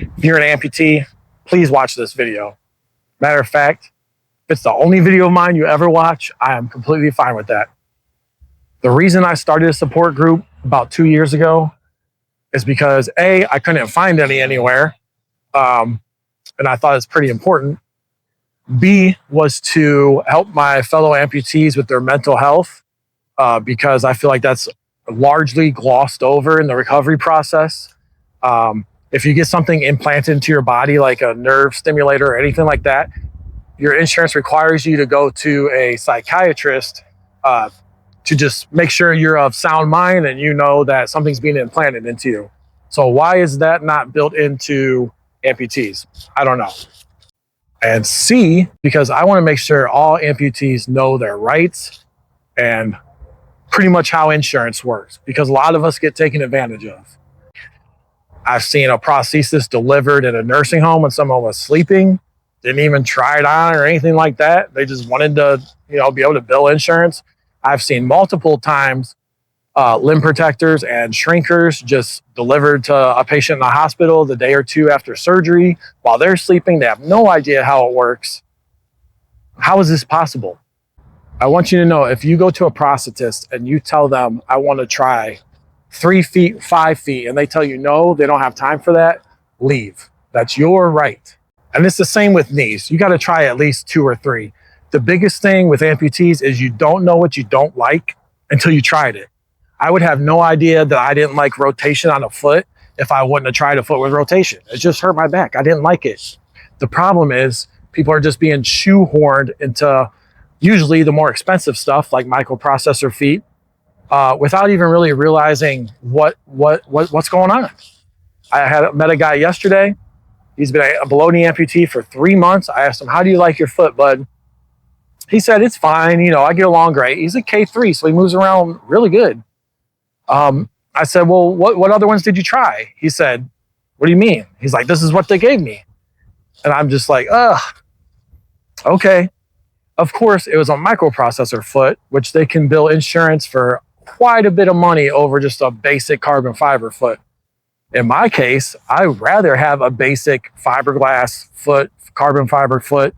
If you're an amputee, please watch this video. Matter of fact, if it's the only video of mine you ever watch, I am completely fine with that. The reason I started a support group about 2 years ago is because A, I couldn't find any anywhere, and I thought it's pretty important. B, was to help my fellow amputees with their mental health, because I feel like that's largely glossed over in the recovery process. If you get something implanted into your body, like a nerve stimulator or anything like that, your insurance requires you to go to a psychiatrist to just make sure you're of sound mind and you know that something's being implanted into you. So why is that not built into amputees? I don't know. And C, because I want to make sure all amputees know their rights and pretty much how insurance works, because a lot of us get taken advantage of. I've seen a prosthesis delivered in a nursing home when someone was sleeping, didn't even try it on or anything like that. They just wanted to, be able to bill insurance. I've seen multiple times limb protectors and shrinkers just delivered to a patient in the hospital the day or two after surgery while they're sleeping. They have no idea how it works. How is this possible? I want you to know, if you go to a prosthetist and you tell them, I want to try 3 feet, 5 feet, and they tell you no, they don't have time for that, leave. That's your right. And it's the same with knees. You got to try at least 2 or 3. The biggest thing with amputees is you don't know what you don't like until you tried it. I would have no idea that I didn't like rotation on a foot if I wouldn't have tried a foot with rotation. It just hurt my back. I didn't like it. The problem is people are just being shoehorned into usually the more expensive stuff like microprocessor feet, without even really realizing what's going on. I met a guy yesterday. He's been a below knee amputee for 3 months. I asked him, how do you like your foot, bud? He said, it's fine. I get along great. He's a K3, so he moves around really good. I said, well, what other ones did you try? He said, what do you mean? He's like, this is what they gave me. And I'm just like, okay. Of course, it was a microprocessor foot, which they can bill insurance for quite a bit of money over just a basic carbon fiber foot. In my case, I'd rather have a basic fiberglass foot, carbon fiber foot,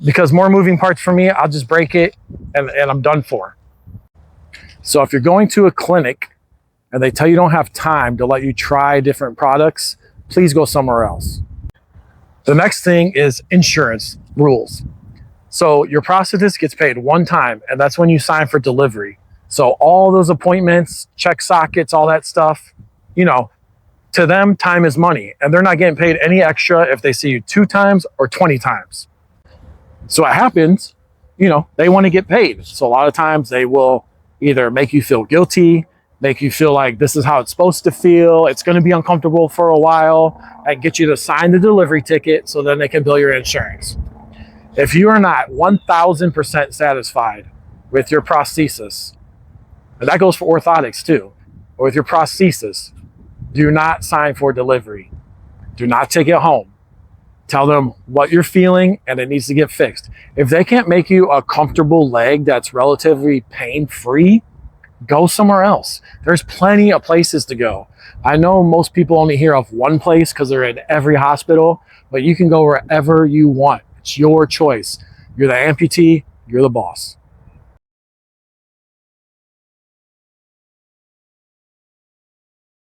because more moving parts for me, I'll just break it and I'm done for. So if you're going to a clinic and they tell you don't have time to let you try different products, please go somewhere else. The next thing is insurance rules. So your prosthetist gets paid one time, and that's when you sign for delivery. So all those appointments, check sockets, all that stuff, to them, time is money, and they're not getting paid any extra if they see you 2 times or 20 times. So what happens, they want to get paid. So a lot of times they will either make you feel guilty, make you feel like this is how it's supposed to feel, it's going to be uncomfortable for a while, and get you to sign the delivery ticket so then they can bill your insurance. If you are not 1000% satisfied with your prosthesis, and that goes for orthotics too, or with your prosthesis, do not sign for delivery. Do not take it home. Tell them what you're feeling and it needs to get fixed. If they can't make you a comfortable leg that's relatively pain-free, go somewhere else. There's plenty of places to go. I know most people only hear of one place because they're in every hospital, but you can go wherever you want. It's your choice. You're the amputee, you're the boss.